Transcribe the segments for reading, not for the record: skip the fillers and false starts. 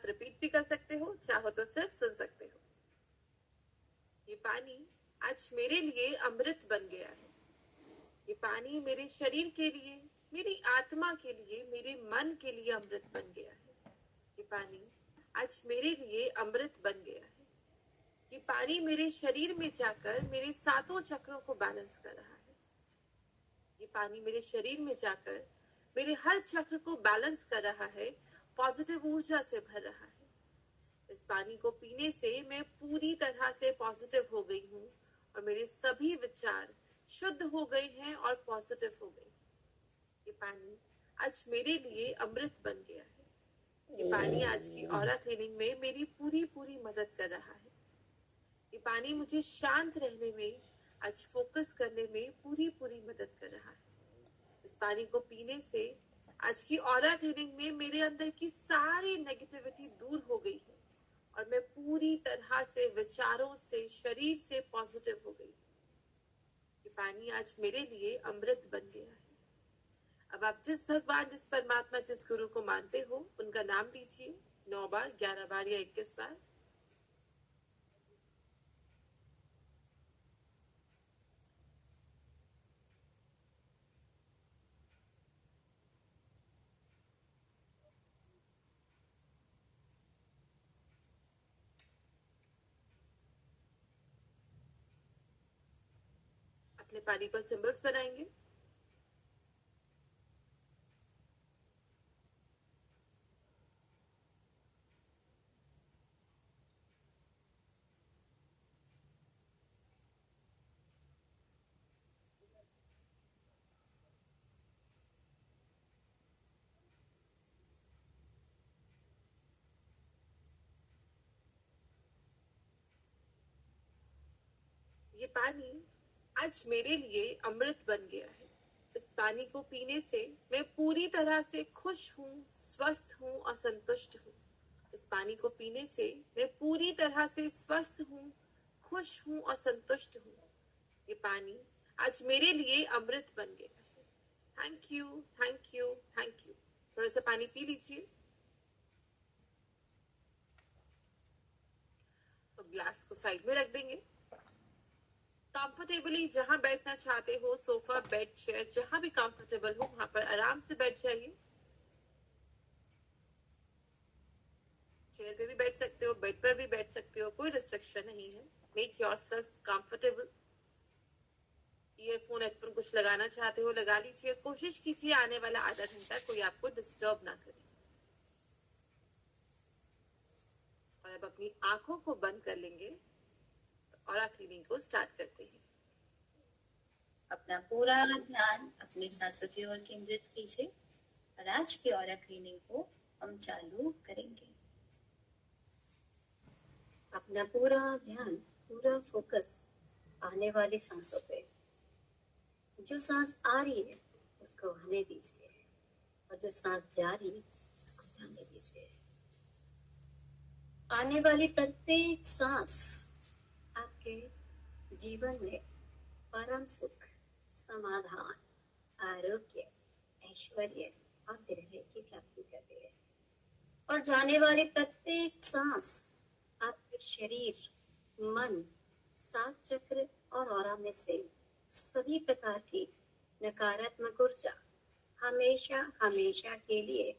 साथ रिपीट भी कर सकते हो, चाहो तो सिर्फ सुन सकते हो। ये पानी आज मेरे लिए अमृत बन गया है। ये पानी मेरे शरीर के लिए, मेरी आत्मा के लिए, मेरे मन के लिए अमृत बन गया है। ये पानी आज मेरे लिए अमृत बन गया है। ये पानी मेरे शरीर में जाकर मेरे सातों चक्रों को बैलेंस कर रहा है। ये पानी मेरे शरीर में जाकर मेरे हर चक्र को बैलेंस कर रहा है, पॉजिटिव ऊर्जा से भर रहा है। इस पानी को पीने से मैं पूरी तरह से पॉजिटिव हो गई हूँ और मेरे सभी विचार शुद्ध हो गए हैं और पॉजिटिव हो गए। ये पानी आज मेरे लिए अमृत बन गया है। ये पानी आज की ऑरा क्लीनिंग में मेरी पूरी मदद कर रहा है। ये पानी मुझे शांत रहने में, आज फोकस करने में पूरी मदद कर रहा है। इस पानी को पीने से आज की ऑरा क्लीनिंग में मेरे अंदर की सारी नेगेटिविटी दूर हो गई है और मैं पूरी तरह से विचारों से, शरीर से पॉजिटिव हो गई। ये पानी आज मेरे लिए अमृत बन गया है। अब आप जिस भगवान, जिस परमात्मा, जिस गुरु को मानते हो उनका नाम लीजिए 9 बार, 11 बार या 21 बार। अपने पानी पर सिंबल्स बनाएंगे। ये पानी आज मेरे लिए अमृत बन गया है। इस पानी को पीने से मैं पूरी तरह से खुश हूँ, स्वस्थ हूँ और संतुष्ट हूँ। इस पानी को पीने से मैं पूरी तरह से स्वस्थ हूँ, खुश हूँ और संतुष्ट हूँ। ये पानी आज मेरे लिए अमृत बन गया है। Thank you, thank you, thank you. थोड़ा सा पानी पी लीजिए। तो ग्लास को साइड में रख देंगे। कंफर्टेबली जहां बैठना चाहते हो, सोफा, बेड, चेयर, जहां भी कंफर्टेबल हो वहां पर आराम से बैठ जाइए। चेयर पे भी बैठ सकते हो, बेड पर भी बैठ सकते हो, कोई रिस्ट्रिक्शन नहीं है। Make yourself comfortable. Earphone, headphone कुछ लगाना चाहते हो लगा लीजिए। कोशिश कीजिए आने वाला आधा घंटा कोई आपको डिस्टर्ब ना करे। और अब अपनी आंखों को बंद कर लेंगे और क्लीनिंग को स्टार्ट करते हैं। अपना पूरा ध्यान अपनी सांसों की ओर केंद्रित कीजिए और आज की ऑरा क्लीनिंग को हम चालू करेंगे। अपना पूरा ध्यान, पूरा फोकस आने वाली सांसों पे। जो सांस आ रही है उसको आने दीजिए और जो सांस जा रही है उसको जाने दीजिए। आने वाली प्रत्येक सांस आपके जीवन में परम सुख, समाधान, आरोग्य, ऐश्वर्य और दीर्घायु की प्राप्ति करती है। और जाने वाली प्रत्येक सांस आपके शरीर, मन, सात चक्र और ऑरा में से सभी प्रकार की नकारात्मक ऊर्जा हमेशा के लिए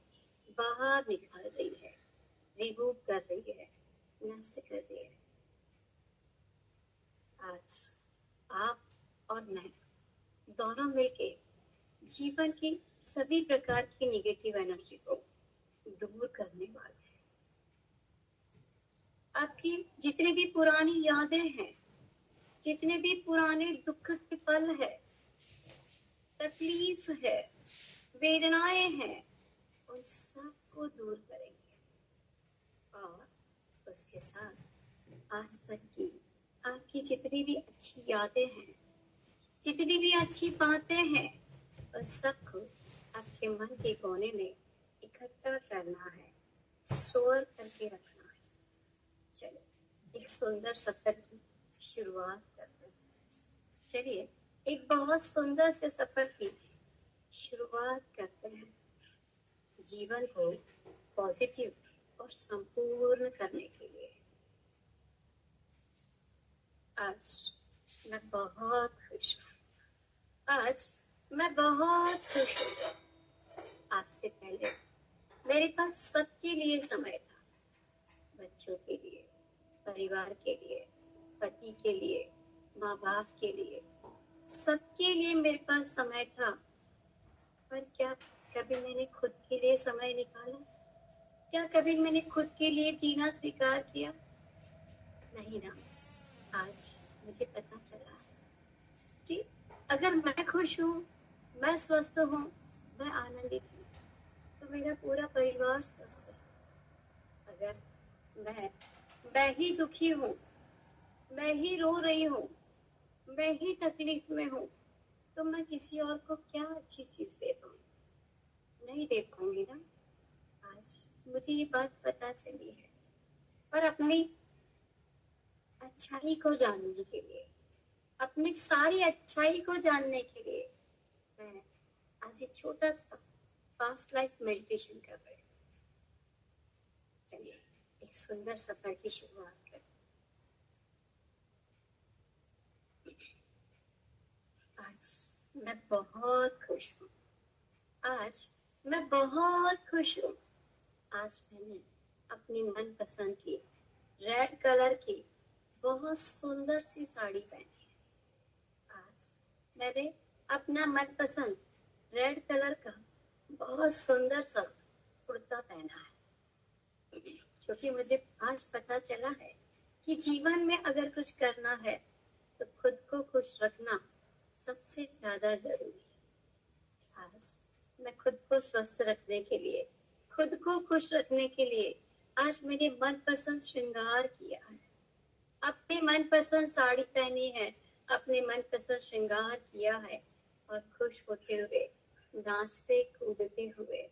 बाहर निकाल रही है, रिमूव कर रही है, नष्ट कर रही है। आज आप और मैं दोनों मिलके जीवन की सभी प्रकार की नेगेटिव एनर्जी को दूर करने वाले हैं। आपकी जितनी भी पुरानी यादें हैं, जितने भी पुराने दुख के पल है, तकलीफ है, वेदनाएं हैं, उन सबको दूर करेंगे। और उसके साथ आज तक की आपकी जितनी भी अच्छी यादें हैं, जितनी भी अच्छी बातें हैं, उन सबको आपके मन के कोने में इकट्ठा करना है, स्टोर करके रखना है। चलो एक सुंदर सफर की शुरुआत करते हैं। चलिए एक बहुत सुंदर से सफर की शुरुआत करते हैं। जीवन को पॉजिटिव और संपूर्ण बहुत खुश हूँ। आज मैं बहुत खुश हूँ। आज से पहले मेरे पास सबके लिए समय था। बच्चों के लिए, परिवार के लिए, पति के लिए, माँ बाप के लिए, सबके लिए मेरे पास समय था। पर क्या कभी मैंने खुद के लिए समय निकाला? क्या कभी मैंने खुद के लिए जीना स्वीकार किया? नहीं ना। आज मुझे पता चला कि अगर मैं खुश हूँ, मैं स्वस्थ हूँ, मैं आनंदित हूँ, तो मेरा पूरा परिवार स्वस्थ है। अगर मैं ही दुखी हूँ, मैं ही रो रही हूँ, मैं ही तकलीफ में हूँ, तो मैं किसी और को क्या अच्छी चीज दे पाऊँ? नहीं दे पाऊंगी ना। आज मुझे ये बात पता चली है। और अपनी अच्छाई को जानने के लिए, अपनी सारी अच्छाई को जानने के लिए मैं आज एक छोटा सा पास्ट लाइफ मेडिटेशन कर रही हूँ। चलिए एक सुंदर सफर की शुरुआत करें। आज मैं बहुत खुश हूँ। आज मैं बहुत खुश हूँ। आज मैंने अपनी मनपसंद की रेड कलर की बहुत सुंदर सी साड़ी पहनी है। आज मैंने अपना मनपसंद रेड कलर का बहुत सुंदर सा कुर्ता पहना है, क्योंकि मुझे आज पता चला है कि जीवन में अगर कुछ करना है तो खुद को खुश रखना सबसे ज्यादा जरूरी है। आज मैं खुद को स्वस्थ रखने के लिए, खुद को खुश रखने के लिए आज मेरे मनपसंद श्रृंगार किया है, अपनी मनपसंद साड़ी पहनी है, अपने मनपसंद श्रृंगार किया है और खुश होते हुए, नाचते कूदते हुए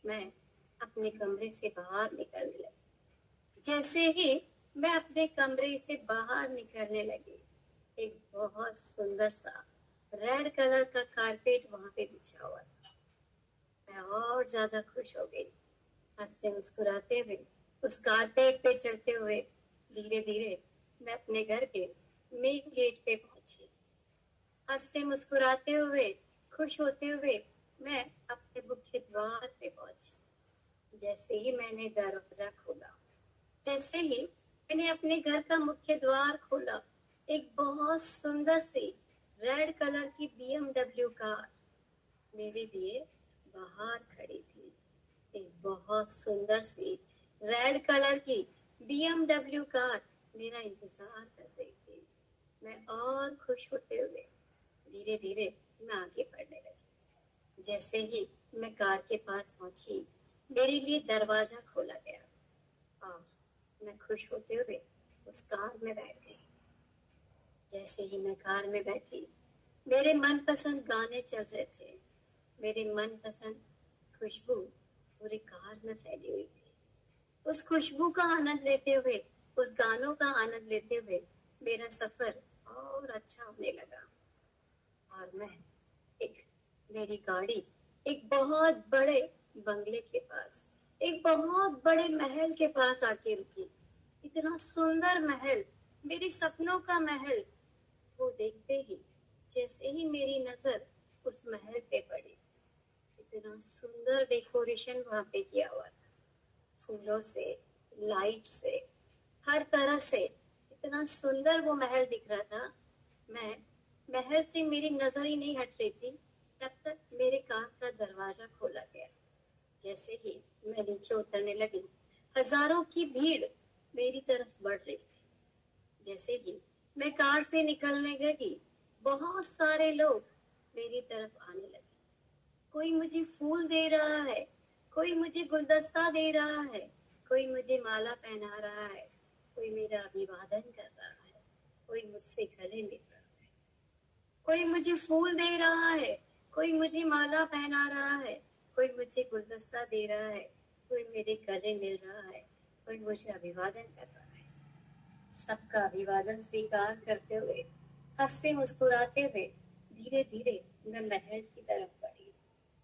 मैं अपने कमरे से बाहर निकलने लगी। जैसे ही मैं अपने कमरे से बाहर निकलने लगी, एक बहुत सुंदर सा रेड कलर का कारपेट वहां पे बिछा हुआ था। मैं और ज्यादा खुश हो गई। हंसते मुस्कुराते हुए उस कारपेट पे चढ़ते हुए धीरे धीरे मैं अपने घर के मेन गेट पे पहुंची। हंसते मुस्कुराते हुए, खुश होते हुए मैं अपने मुख्य द्वार पे पहुंची। जैसे ही मैंने दरवाजा खोला, जैसे ही मैंने अपने घर का मुख्य द्वार खोला, एक बहुत सुंदर सी रेड कलर की BMW कार मेरे लिए बाहर खड़ी थी। एक बहुत सुंदर सी रेड कलर की BMW कार मेरा इंतजार कर रही थी। मैं और खुश होते हुए धीरे धीरे मैं आगे बढ़ने लगी। जैसे ही मैं कार के पास पहुंची, मेरे लिए दरवाजा खोला गया और मैं खुश होते हुए उस कार में बैठ गई। जैसे ही मैं कार में बैठी, मेरे मनपसंद गाने चल रहे थे। मेरी मनपसंद खुशबू पूरी कार में फैली हुई थी। उस खुशबू का आनंद लेते हुए, उस गानों का आनंद लेते हुए मेरा सफर और अच्छा होने लगा। और मैं मेरी गाड़ी एक बहुत बड़े बंगले के पास, एक बहुत बड़े महल के पास आके रुकी। इतना सुंदर महल, मेरे सपनों का महल, वो देखते ही जैसे ही मेरी नजर उस महल पे पड़ी, इतना सुंदर डेकोरेशन वहां पे किया हुआ था, फूलों से, लाइट से, हर तरह से इतना सुंदर वो महल दिख रहा था। मैं महल से मेरी नजर ही नहीं हट रही थी तब तक मेरे कार का दरवाजा खोला गया। जैसे ही मैं नीचे उतरने लगी, हजारों की भीड़ मेरी तरफ बढ़ रही थी। जैसे ही मैं कार से निकलने लगी, बहुत सारे लोग मेरी तरफ आने लगे। कोई मुझे फूल दे रहा है, कोई मुझे गुलदस्ता दे रहा है, कोई मुझे माला पहना रहा है, कोई मेरा अभिवादन कर रहा है, कोई मुझसे गले मिल रहा है, कोई मुझे फूल दे रहा है, कोई मुझे माला पहना रहा है, कोई मुझे गुलदस्ता दे रहा है, कोई मेरे गले मिल रहा है, कोई मुझे अभिवादन कर रहा है। सबका अभिवादन स्वीकार करते हुए, हंसते मुस्कुराते हुए धीरे धीरे मैं महल की तरफ बढ़ी।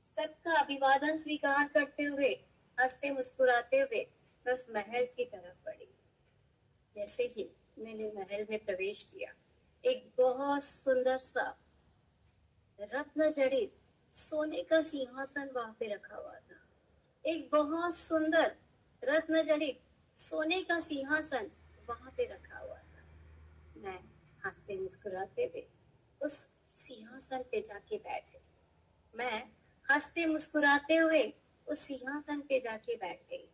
सबका अभिवादन स्वीकार करते हुए, हंसते मुस्कुराते हुए मैं उस महल की तरफ बढ़ी। जैसे ही मैंने महल में प्रवेश किया, एक बहुत सुंदर सा रत्न जड़ित सोने का सिंहासन वहां पे रखा हुआ था। एक बहुत सुंदर रत्न जड़ित सोने का सिंहासन वहां पे रखा हुआ था। मैं हंसते मुस्कुराते हुए उस सिंहासन पे जाके बैठ गई। मैं हंसते मुस्कुराते हुए उस सिंहासन पे जाके बैठ गई।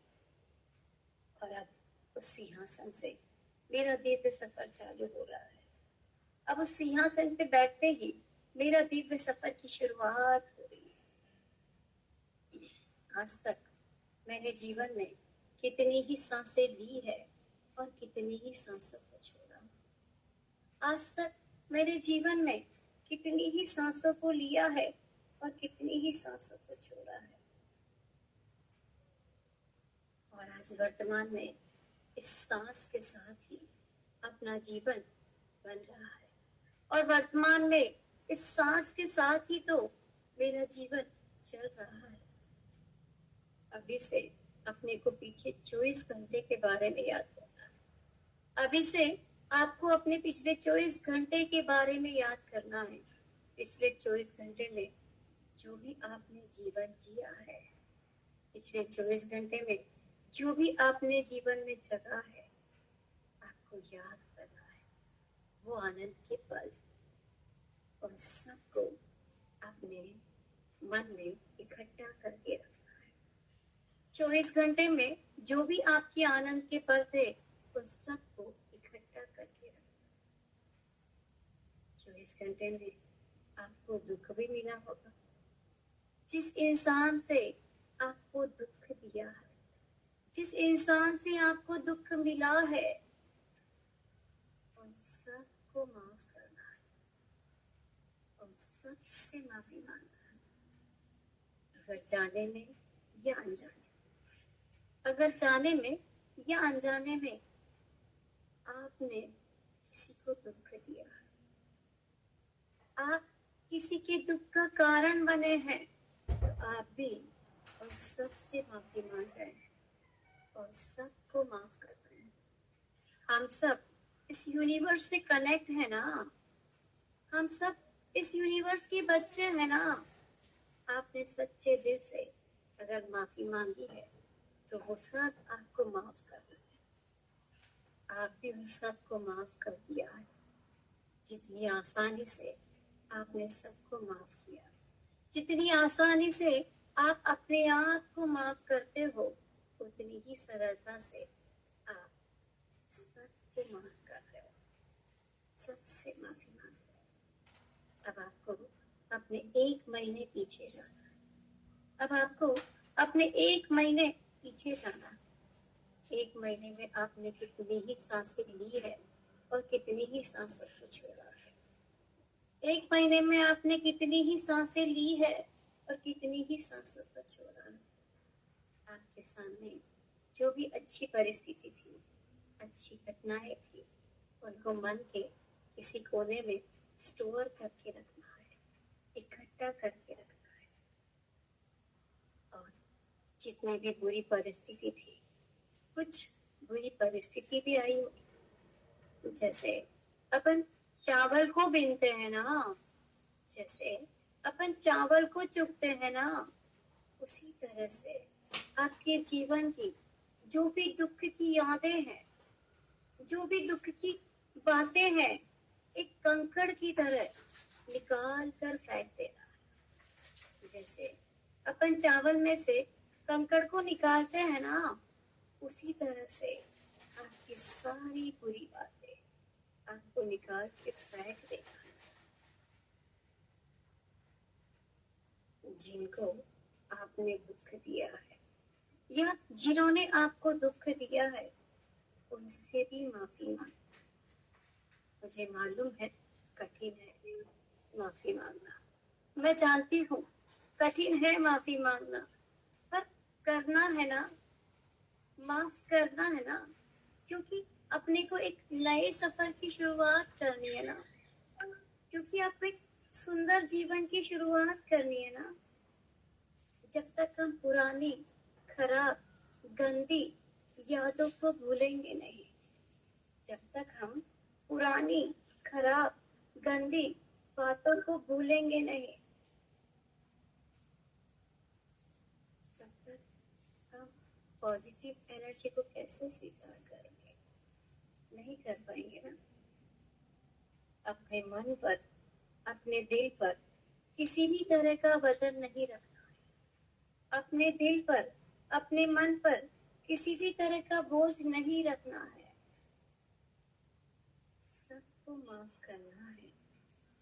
और अब उस सिंहासन से मेरा दिव्य सफर चालू हो रहा है। अब उस सिंहासन पे बैठते ही मेरा दिव्य सफर की शुरुआत हो रही है। आज तक मैंने जीवन में कितनी ही सांसें ली है और कितनी ही सांसों को छोड़ा। आज तक मैंने जीवन में कितनी ही सांसों को लिया है और कितनी ही सांसों को छोड़ा है। और आज वर्तमान में इस सांस के साथ ही अपना जीवन बन रहा है। और वर्तमान में इस सांस के साथ ही तो मेरा जीवन चल रहा है। अभी से अपने को पीछे 24 घंटे के बारे में याद करना है। अभी से आपको अपने पिछले 24 घंटे के बारे में याद करना है। पिछले 24 घंटे में जो भी आपने जीवन जिया है, पिछले 24 घंटे में जो भी आपने जीवन में जगा है, आपको याद करना है वो आनंद के पल और सबको अपने मन में इकट्ठा करके रखना है। 24 घंटे में जो भी आपके आनंद के पल थे उन सबको इकट्ठा करके रखना। 24 घंटे में आपको दुख भी मिला होगा। जिस इंसान से आपको दुख दिया है, जिस इंसान से आपको दुख मिला है, उन सबको माफ करना है और सबसे माफी मांगना है। अगर जाने में या अनजाने, अगर जाने में या अनजाने में आपने किसी को दुख दिया है, आप किसी के दुख का कारण बने हैं, तो आप भी और सबसे माफी मांग रहे हैं और सबको माफ कर रहे हैं। हम सब इस यूनिवर्स से कनेक्ट है ना। हम सब इस यूनिवर्स के बच्चे हैं ना। आपने सच्चे दिल से अगर माफी मांगी है तो वो सब आपको माफ कर रहे हैं। आप भी उन सबको माफ कर दिया है। जितनी आसानी से आपने सबको माफ किया, जितनी आसानी से आप अपने आप को माफ करते हो, उतनी ही सरलता से आप सबको माफ कर रहे हो, सबसे माफी मांग रहे हो। अब आपको अपने 1 महीने पीछे जाना है। अब आपको अपने 1 महीने पीछे जाना है। 1 महीने में आपने कितनी ही सांसें ली है और कितनी ही सांसों को छोड़ा है। 1 महीने में आपने कितनी ही सांसें ली है और कितनी ही सांसों को छोड़ा है। आपके सामने जो भी अच्छी परिस्थिति थी, अच्छी घटनाएं थी, उनको मन के किसी कोने में स्टोर करके रखना है, इकट्ठा करके रखना है। और जितनी भी बुरी परिस्थिति थी, कुछ बुरी परिस्थिति भी आई होगी। जैसे अपन चावल को बीनते हैं ना, जैसे अपन चावल को चुगते हैं ना, उसी तरह से आपके जीवन की जो भी दुख की यादें हैं, जो भी दुख की बातें हैं, एक कंकड़ की तरह निकाल कर फेंक देना है। जैसे अपन चावल में से कंकड़ को निकालते हैं ना, उसी तरह से आपकी सारी बुरी बातें आपको निकाल के फेंक देना है। जिनको आपने दुख दिया है या जिन्होंने आपको दुख दिया है, उनसे भी माफी मांगो। मुझे मालूम है कठिन है माफी मांगना, मैं जानती हूँ कठिन है माफी मांगना, पर करना है ना, माफ करना है ना, क्योंकि अपने को एक नए सफर की शुरुआत करनी है ना, क्योंकि आपको एक सुंदर जीवन की शुरुआत करनी है ना। जब तक हम पुरानी खराब गंदी यादों को भूलेंगे नहीं, जब तक हम पुरानी खराब गंदी बातों को भूलेंगे नहीं, तब तक हम पॉजिटिव एनर्जी को कैसे स्वीकार करेंगे? नहीं कर पाएंगे ना। अपने मन पर, अपने दिल पर किसी भी तरह का वजन नहीं रखना है। अपने दिल पर, अपने मन पर किसी भी तरह का बोझ नहीं रखना है। सबको माफ करना है,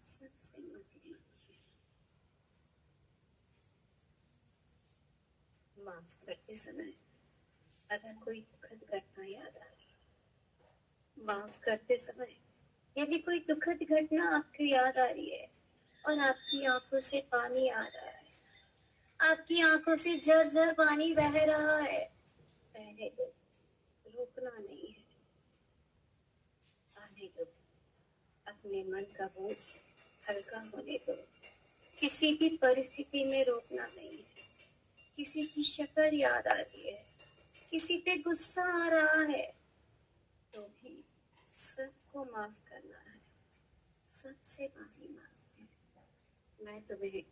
सबसे माफी मांगनी है। माफ करते समय अगर कोई दुखद घटना याद आ रही, माफ करते समय यदि कोई दुखद घटना आपको याद आ रही है और आपकी आंखों से पानी आ रहा है, आपकी आंखों से झरझर पानी बह रहा है, पहले तो रुकना नहीं है, आने दो। अपने मन का बोझ हल्का होने दो। किसी भी परिस्थिति में रोकना नहीं है। किसी की शक्ल याद आ रही है, किसी पे गुस्सा आ रहा है, तो भी सबको माफ करना है, सबसे माफी मांगनी है। मैं तुम्हें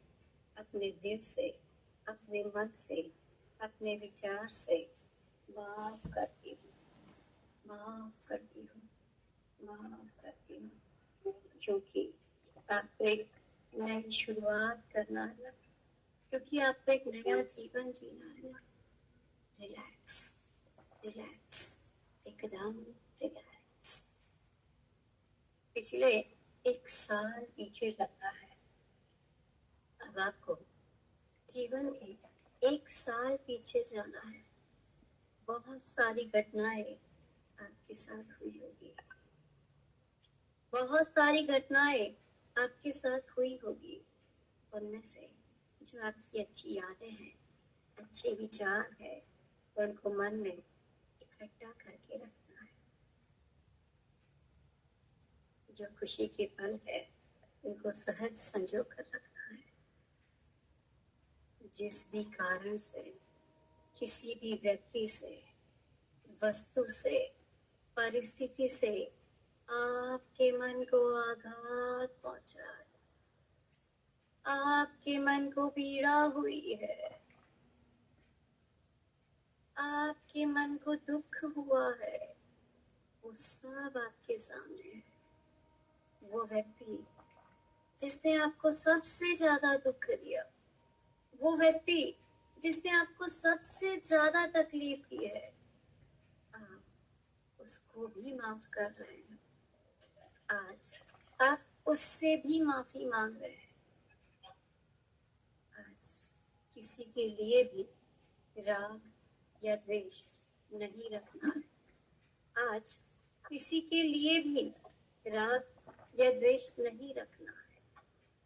अपने दिल से, अपने मन से, अपने विचार से माफ करती हूँ, माफ करती हूँ, माफ करती हूँ, क्योंकि आपको एक नई शुरुआत करना है ना, क्योंकि आपको एक नया जीवन जीना है ना। रिलैक्स, रिलैक्स, एकदम रिलैक्स। पिछले 1 साल पीछे लगा है, अब आपको जीवन के 1 साल पीछे जाना है। बहुत सारी घटनाएं आपके साथ हुई होगी, बहुत सारी घटनाएं आपके साथ हुई होगी। उनमें से जो आपकी अच्छी यादें हैं, अच्छे विचार है, उनको मन में इकट्ठा करके रखना है। जो खुशी के पल है, उनको सहज संजो कर रखना है। जिस भी कारण से, किसी भी व्यक्ति से, वस्तु से, परिस्थिति से आपके मन को आघात पहुंचा है, आपके मन को पीड़ा हुई है, आपके मन को दुख हुआ है, वो सब आपके सामने है। वो व्यक्ति जिसने आपको सबसे ज्यादा दुख दिया, वो व्यक्ति जिसने आपको सबसे ज्यादा तकलीफ दी है, आप उसको भी माफ कर रहे हैं। आज आप उससे भी माफी मांग रहे हैं। आज किसी के लिए भी राग या द्वेष नहीं रखना है। आज किसी के लिए भी राग या द्वेष नहीं रखना है।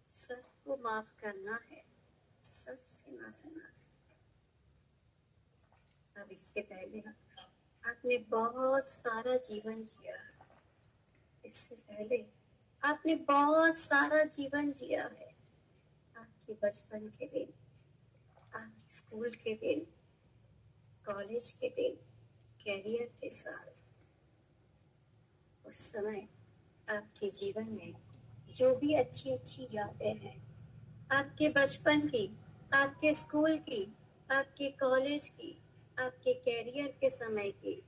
सबको माफ करना है, सबसे माफी मांगना है। अब इससे पहले आपने बहुत सारा जीवन जिया है। इससे पहले आपने बहुत सारा जीवन जिया है। आपके बचपन के दिन, आपके स्कूल के दिन, कॉलेज के दिन, कैरियर के साल, उस समय आपके जीवन में जो भी अच्छी अच्छी यादें हैं, आपके बचपन की, आपके स्कूल की, आपके कॉलेज की, आपके कैरियर के समय की,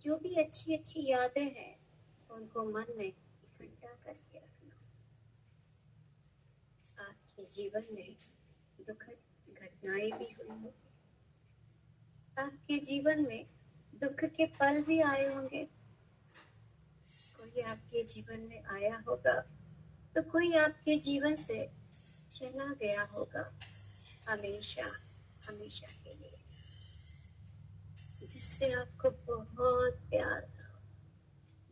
जो भी अच्छी अच्छी यादें हैं, उनको मन में इकट्ठा करके रखना। आपके जीवन में दुखद घटनाएं भी हुई होंगी, आपके जीवन में दुख के पल भी आए होंगे। कोई आपके जीवन में आया होगा, तो कोई आपके जीवन से चला गया होगा, हमेशा हमेशा के लिए, जिससे आपको बहुत प्यार था,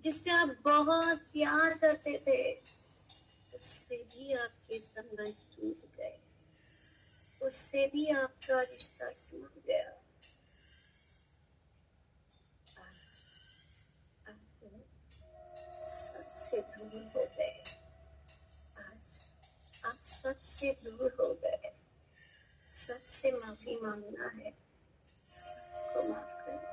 जिससे आप बहुत प्यार करते थे, उससे भी आपके संबंध टूट गए, उससे भी आपका रिश्ता टूट गया। आज आप सबसे दूर हो गए, आज आप सबसे दूर हो गए। सबसे माफी मांगना है, सबको माफ करना।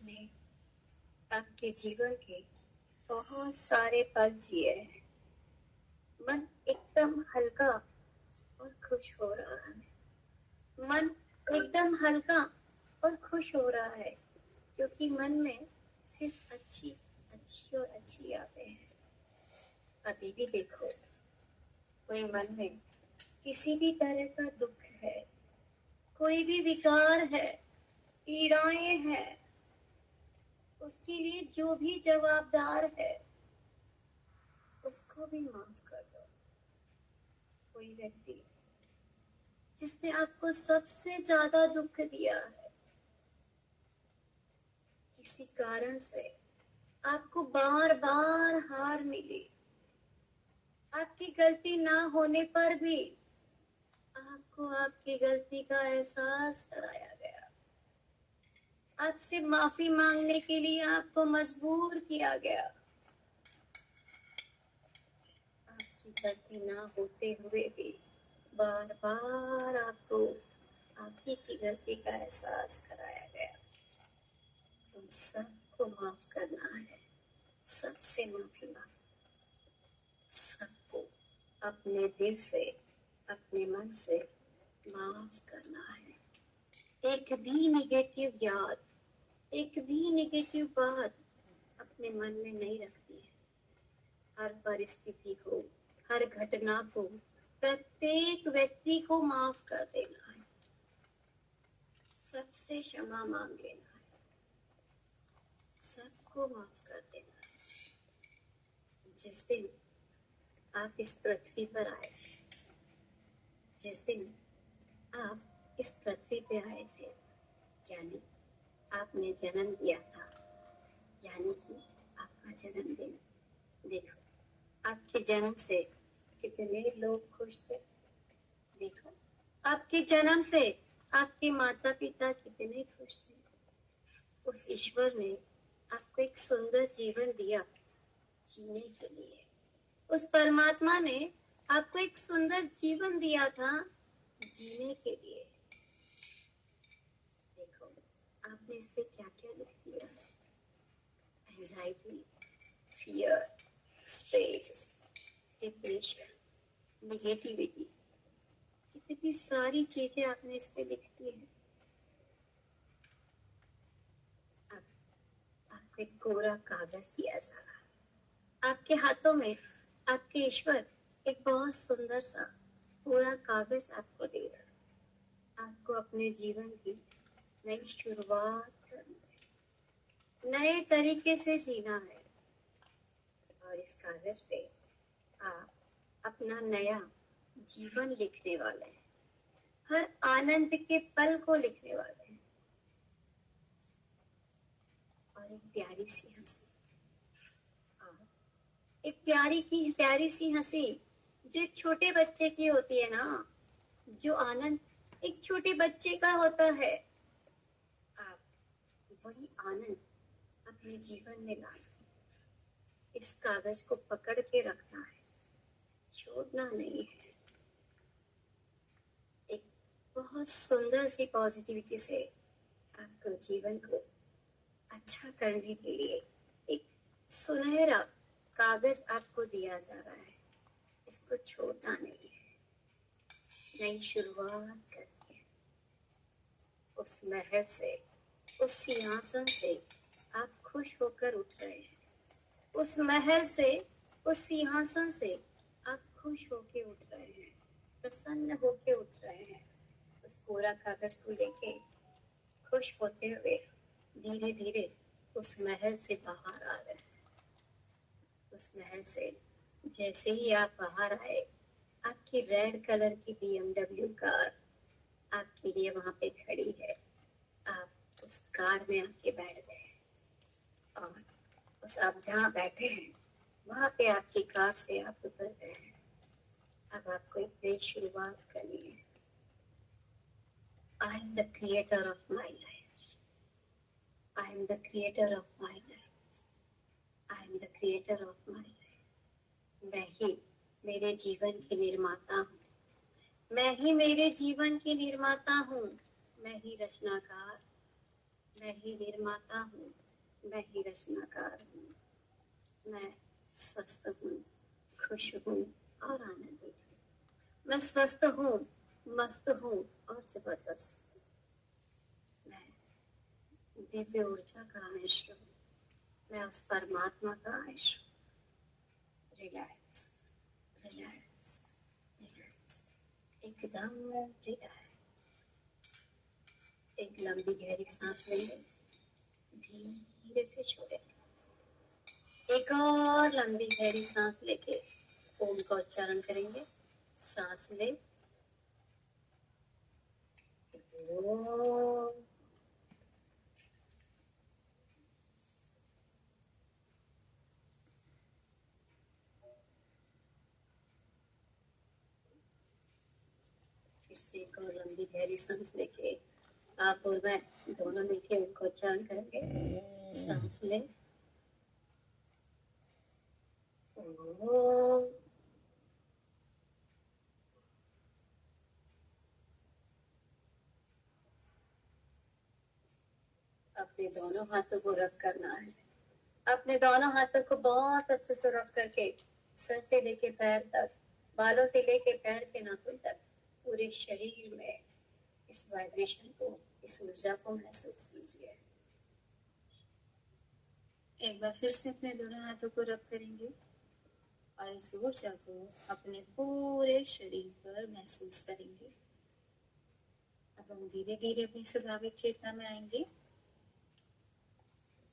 आपने आपके जीवन के बहुत सारे पल जिए हैं। मन एकदम हल्का और खुश हो रहा है। मन एकदम हल्का और खुश हो रहा है क्योंकि मन में सिर्फ अच्छी अच्छी और अच्छी यादें हैं। अभी भी देखो, कोई मन में किसी भी तरह का दुख है, कोई भी विकार है, पीड़ाएं हैं, उसके लिए जो भी जवाबदार है उसको भी माफ कर दो। कोई व्यक्ति जिसने आपको सबसे ज्यादा दुख दिया है, किसी कारण से आपको बार बार हार मिली, आपकी गलती ना होने पर भी आपको आपकी गलती का एहसास कराया गया, आपसे माफी मांगने के लिए आपको मजबूर किया गया, आपकी गलती ना होते हुए भी बार बार आपको आपकी की गलती का एहसास कराया गया। उन सबको माफ करना है, सबसे माफी मांगो, सबको अपने दिल से, अपने मन से माफ करना है। एक भी निगेटिव याद, एक भी निगेटिव बात अपने मन में नहीं रखनी है। हर परिस्थिति को, हर घटना को, प्रत्येक व्यक्ति को माफ कर देना है, सबसे क्षमा मांग लेना है, सबको माफ कर देना है। जिस दिन आप इस पृथ्वी पर आए, जिस दिन आप इस पृथ्वी पे आए थे, यानी आपने जन्म लिया था, यानी कि आपका जन्मदिन। देखो, आपके जन्म से कितने लोग खुश थे। देखो, आपके जन्म से आपके माता पिता कितने खुश थे। उस ईश्वर ने आपको एक सुंदर जीवन दिया जीने के लिए। उस परमात्मा ने आपको एक सुंदर जीवन दिया था जीने के लिए। देखो, आपने इस पे क्या क्या लिख दिया है। Anxiety, fear, stress, depression, negativity, कितनी सारी चीजें आपने इस पे लिख दी है। आपको एक कोरा कागज दिया जा रहा है, आपके हाथों में आपके ईश्वर एक बहुत सुंदर सा कोरा कागज आपको दे रहा है। आपको अपने जीवन की नई शुरुआत करनी है, नए तरीके से जीना है, और इस कागज पे आप अपना नया जीवन लिखने वाले हैं, हर आनंद के पल को लिखने वाले हैं। और एक प्यारी सी हंसी, एक प्यारी सी हंसी जो एक छोटे बच्चे की होती है ना, जो आनंद एक छोटे बच्चे का होता है, आप वही आनंद अपने जीवन में लाना। इस कागज को पकड़ के रखना है, छोड़ना नहीं है। एक बहुत सुंदर सी पॉजिटिविटी से आपको जीवन को अच्छा करने के लिए एक सुनहरा कागज आपको दिया जा रहा है। इसको छोड़ना नहीं है, नई शुरुआत करनी है। उस महल से, उस सिंहासन से आप खुश होकर उठ रहे हैं। उस महल से, उस सिंहासन से आप खुश होके उठ रहे हैं, प्रसन्न होके उठ रहे हैं। उस पूरा कागज को लेके खुश होते हुए धीरे धीरे उस महल से बाहर आ रहे हैं। उस महल से जैसे ही आप बाहर आए, आपकी रेड कलर की BMW कार आपके लिए वहां पे खड़ी है। आप उस कार में आके बैठ गए और बस आप जहाँ बैठे हैं वहां पे आपकी कार से आप उतर गए हैं। अब आपको एक नई शुरुआत करनी है। I am the creator of my life. I am the creator of my life. I am the creator of my life. मैं ही मेरे जीवन की निर्माता हूँ। मैं ही मेरे जीवन की निर्माता हूँ। मैं ही रचनाकार, मैं ही निर्माता हूँ, मैं ही रचनाकार हूँ। मैं स्वस्थ हूँ, खुश हूँ और आनंदित हूँ। मैं स्वस्थ हूँ, मस्त हूँ और जबरदस्त हूँ। मैं दिव्य ऊर्जा का अंश हूँ। मैं उस परमात्मा का अंश हूँ। रिलैक्स, रिलैक्स, रिलैक्स, एकदम रिलैक्स। एक लंबी गहरी सांस लेंगे, धीरे से छोड़ेंगे। एक और लंबी गहरी सांस लेके ओम का उच्चारण करेंगे। सांस ले, ओम। फिर से एक और लंबी गहरी सांस लेके आप और मैं दोनों मिलके ओम का उच्चारण करेंगे। सांस ले, ओम। अपने दोनों हाथों को रब करना है। अपने दोनों हाथों को बहुत अच्छे से रब करके सर से लेके पैर तक, बालों से लेके पैर के नाखून तक, पूरे शरीर में इस वाइब्रेशन को, इस ऊर्जा को महसूस कीजिए। एक बार फिर से अपने दोनों हाथों को रब करेंगे और इस ऊर्जा को अपने पूरे शरीर पर महसूस करेंगे। अब हम धीरे धीरे अपनी स्वाभाविक चेतना में आएंगे।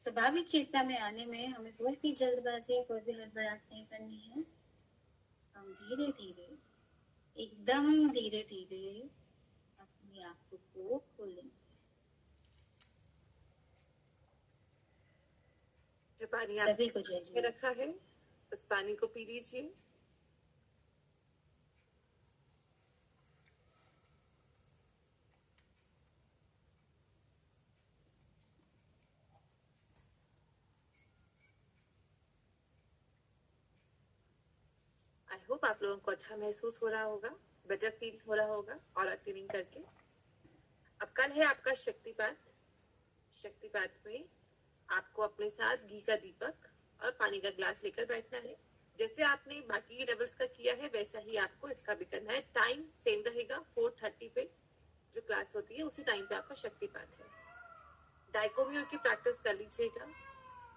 स्वाभाविक चेतना में आने में हमें कोई भी जल्दबाजी, कोई भी हड़बड़ाहट नहीं करनी है। हम धीरे धीरे, एकदम धीरे धीरे अपनी आंखों को खोलेंगे। जो पानी सभी को आपने जय जय। रखा है उस पानी को पी लीजिए। आई होप आप लोगों को अच्छा महसूस हो रहा होगा, बेटर फील हो रहा होगा और क्लीनिंग करके। अब कल है आपका शक्तिपात। शक्तिपात में आपको अपने साथ घी का दीपक और पानी का ग्लास लेकर बैठना है। जैसे आपने बाकी लेवल्स का किया है वैसा ही आपको इसका भी करना है। टाइम सेम रहेगा, 4:30 पे जो क्लास होती है उसी टाइम पे आपका शक्तिपात है। डाइकोमियो की प्रैक्टिस कर लीजिएगा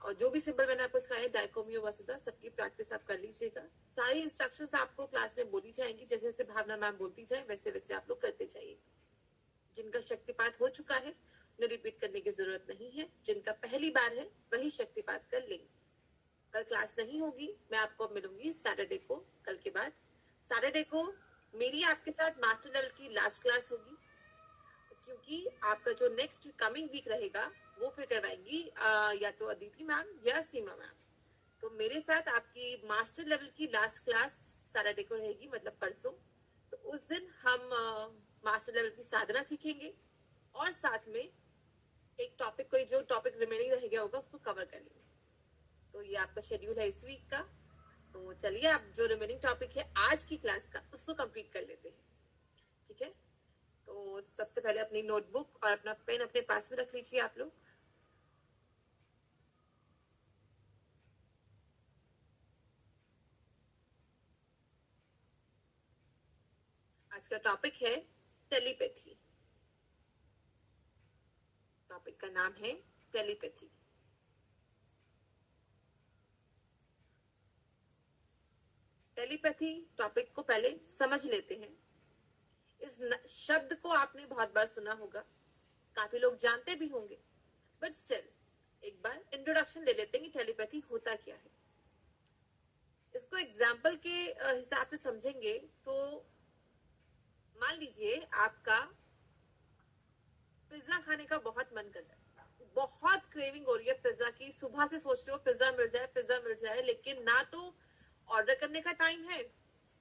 और जो भी सिंबल मैंने आपको सिखाया, डाइकोमियो वसुधा, सबकी प्रैक्टिस आप कर लीजिएगा। सारी इंस्ट्रक्शंस आपको क्लास में बोली जाएंगी, जैसे जैसे भावना मैम बोलती जाए वैसे वैसे आप लोग करते जाइए। जिनका शक्तिपात हो चुका है उन्हें रिपीट करने की जरूरत नहीं है। जिनका पहली बार है वही शक्तिपात कर लेंगे। कल क्लास नहीं होगी, मैं आपको मिलूंगी सैटरडे को। कल के बाद सैटरडे को मेरी आपके साथ मास्टर लेवल की लास्ट क्लास होगी, क्योंकि आपका जो नेक्स्ट कमिंग वीक रहेगा वो फिर करवाएंगी या तो अदिति मैम या सीमा मैम। तो मेरे साथ आपकी मास्टर लेवल की लास्ट क्लास सैटरडे को रहेगी, मतलब परसों। तो उस दिन हम मास्टर लेवल की साधना सीखेंगे और साथ में एक टॉपिक, कोई जो टॉपिक रिमेनिंग रह गया होगा उसको कवर कर लेंगे। तो ये आपका शेड्यूल है इस वीक का। तो चलिए आप जो रिमेनिंग टॉपिक है आज की क्लास का उसको कंप्लीट कर लेते हैं, ठीक है। तो सबसे पहले अपनी नोटबुक और अपना पेन अपने पास में रख लीजिए आप लोग। आज का टॉपिक है टेलीपैथी। टॉपिक का नाम है टेलीपैथी। टेलीपैथी टॉपिक को पहले समझ लेते हैं। इस शब्द को आपने बहुत बार सुना होगा, काफी लोग जानते भी होंगे, बट स्टिल एक बार इंट्रोडक्शन ले लेते हैं कि टेलीपैथी होता क्या है। इसको एग्जाम्पल के हिसाब से समझेंगे तो मान लीजिए आपका पिज्जा खाने का बहुत मन कर रहा है, बहुत क्रेविंग हो रही है पिज्जा की, सुबह से सोच रहे हो पिज्जा मिल जाए पिज्जा मिल जाए, लेकिन ना तो ऑर्डर करने का टाइम है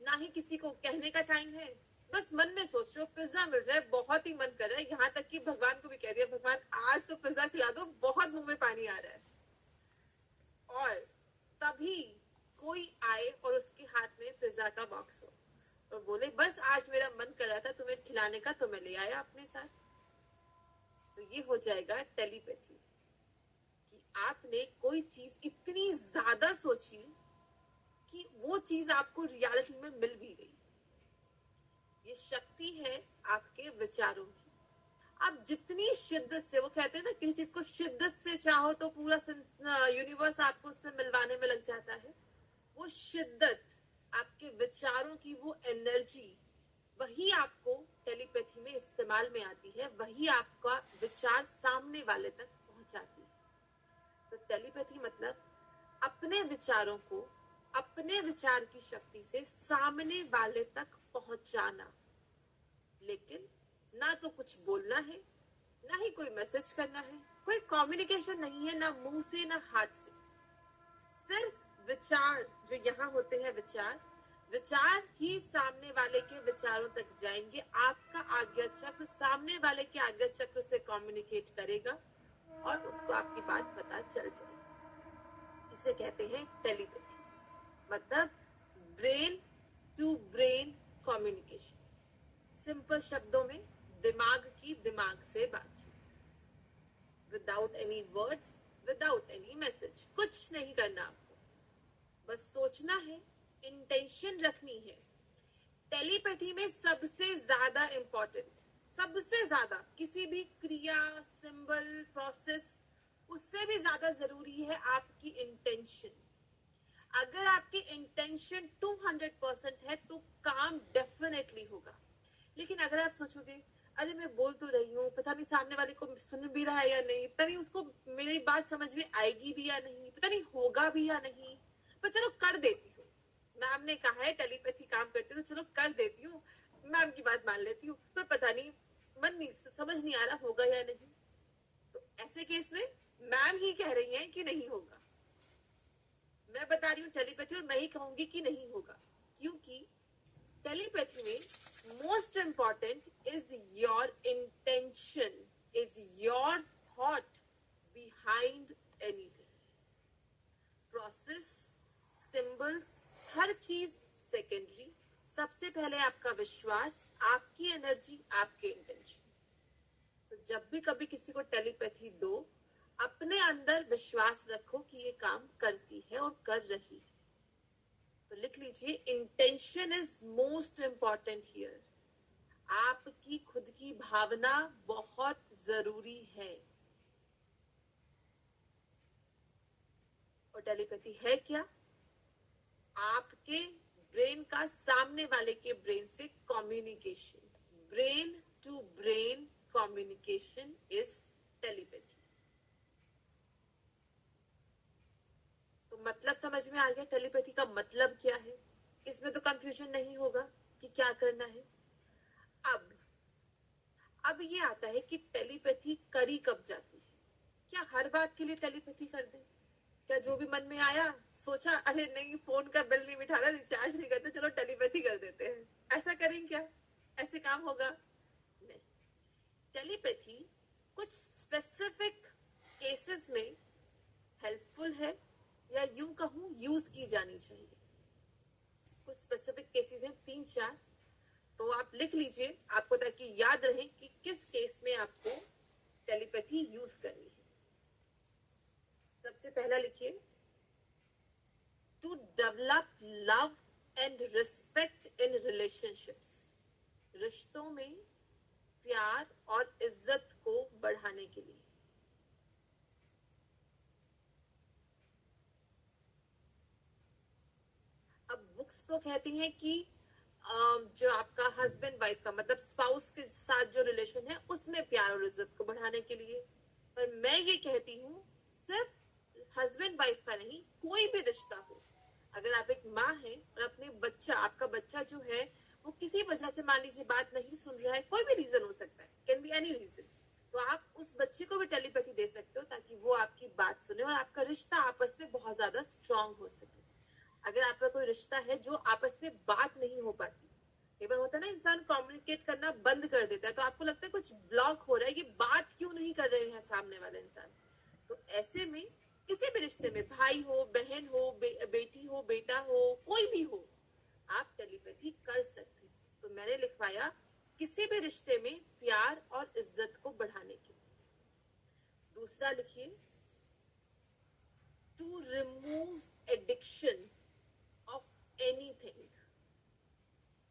ना ही किसी को कहने का टाइम है, बस मन में सोच रहे हो पिज्जा मिल जाए, बहुत ही मन कर रहा है। यहाँ तक कि भगवान को भी कह दिया, भगवान आज तो पिज्जा खिला दो, बहुत मुंह में पानी आ रहा है। और तभी कोई आए और उसके हाथ में पिज्जा का बॉक्स हो और बोले बस आज मेरा मन कर रहा था तुम्हें खिलाने का तो मैं ले आया अपने साथ। तो ये हो जाएगा टेलीपैथी, कि आपने कोई चीज इतनी ज्यादा सोची कि वो चीज आपको रियलिटी में मिल भी गई। ये शक्ति है आपके विचारों की। आप जितनी शिद्दत से, वो कहते हैं ना, किसी चीज को शिद्दत से चाहो तो पूरा यूनिवर्स आपको उससे मिलवाने में लग जाता है। वो शिद्दत, आपके विचारों की वो एनर्जी, वही आपको टेलीपैथी में इस्तेमाल में आती है, वही आपका विचार सामने वाले तक पहुंचाती है। तो टेलीपैथी मतलब अपने विचारों को, अपने विचार की शक्ति से सामने वाले तक पहुंचाना। लेकिन ना तो कुछ बोलना है, ना ही कोई मैसेज करना है, कोई कम्युनिकेशन नहीं है, ना मुंह से ना हाथ से। सिर्फ विचार जो यहाँ होते हैं, विचार विचार ही सामने वाले के विचारों तक जाएंगे। आपका आज्ञा चक्र सामने वाले के आज्ञा चक्र से कम्युनिकेट करेगा और उसको आपकी बात पता चल जाएगी। इसे कहते हैं टेलीपैथी, मतलब brain to brain communication. Simple शब्दों में दिमाग की दिमाग से बातचीत, without any words, without any message. कुछ नहीं करना आपको, बस सोचना है, इंटेंशन रखनी है। टेलीपैथी में सबसे ज्यादा इंपॉर्टेंट, सबसे ज्यादा किसी भी क्रिया, सिंबल, प्रोसेस, उससे भी ज्यादा जरूरी है आपकी इंटेंशन। अगर आपकी इंटेंशन 200% है तो काम डेफिनेटली होगा। लेकिन अगर आप सोचोगे अरे मैं बोल तो रही हूँ, पता नहीं सामने वाले को सुन भी रहा है या नहीं, पता नहीं उसको मेरी बात समझ में आएगी भी या नहीं, पता नहीं होगा भी या नहीं, पर चलो कर देती हूँ, मैम ने कहा है टेलीपैथी काम करती है तो चलो कर देती हूँ, मैम की बात मान लेती हूँ, पर पता नहीं, मन नहीं, समझ नहीं आ रहा होगा या नहीं। तो ऐसे केस में मैम ही कह रही हैं कि नहीं होगा, मैं बता रही हूँ टेलीपैथी, और मैं ही कहूंगी कि नहीं होगा। क्योंकि टेलीपैथी में most important is your intention, is your thought behind anything. Process, symbols, हर चीज सेकेंडरी। सबसे पहले आपका विश्वास, आपकी एनर्जी, आपके इंटेंशन। तो जब भी कभी किसी को टेलीपैथी दो, अपने अंदर विश्वास रखो कि ये काम करती है और कर रही है। तो लिख लीजिए, intention is most important here. आपकी खुद की भावना बहुत जरूरी है। और टेलीपैथी है क्या? आपके ब्रेन का सामने वाले के ब्रेन से communication. Brain to brain communication is telepathy. तो मतलब समझ में आ गया टेलीपैथी का मतलब क्या है? इसमें तो कंफ्यूजन नहीं होगा कि क्या करना है। अब ये आता है कि टेलीपैथी करी कब जाती है। क्या हर बात के लिए टेलीपैथी कर दें? क्या जो भी मन में आया, सोचा अरे नहीं फोन का बिल नहीं बिठा रहा, रिचार्ज नहीं करते, चलो टेलीपैथी कर देते हैं, ऐसा करें क्या? ऐसे काम होगा? नहीं। टेलीपैथी कुछ स्पेसिफिक केसेस में हेल्पफुल है, या यूं कहूं यूज की जानी चाहिए। कुछ स्पेसिफिक केसेस हैं 3-4, तो आप लिख लीजिए आपको, ताकि याद रहे कि किस केस में आपको टेलीपैथी यूज करनी है। सबसे पहला लिखिए, to develop love and respect in relationships. रिश्तों में प्यार और इज्जत को बढ़ाने के लिए। अब बुक्स तो कहती हैं कि जो आपका हस्बैंड वाइफ का, मतलब स्पाउस के साथ जो रिलेशन है, उसमें प्यार और इज्जत को बढ़ाने के लिए। पर मैं ये कहती हूँ, सिर्फ हस्बैंड वाइफ का नहीं, कोई भी रिश्ता हो, अगर आप एक माँ हैं और अपने बच्चा, आपका बच्चा जो है वो किसी वजह से मान लीजिए बात नहीं सुन रहा है, कोई भी रीजन हो सकता है, कैन बी एनी रीजन, तो आप उस बच्चे को भी टेलीपैथी दे सकते हो ताकि वो आपकी बात सुने और आपका रिश्ता आपस में बहुत ज्यादा स्ट्रांग हो सके। अगर आपका कोई रिश्ता है जो आपस में बात नहीं हो पाती, कई बार होता है ना, इंसान कम्युनिकेट करना बंद कर देता है, तो आपको लगता है कुछ ब्लॉक हो रहा है, ये बात क्यों नहीं कर रहे हैं सामने वाले इंसान। तो ऐसे में किसी भी रिश्ते में, भाई हो, बहन हो, बेटी हो, बेटा हो, कोई भी हो, आप टेलीपैथी कर सकते हैं। तो मैंने लिखवाया किसी भी रिश्ते में प्यार और इज्जत को बढ़ाने के लिए। दूसरा लिखिए, to remove addiction of anything,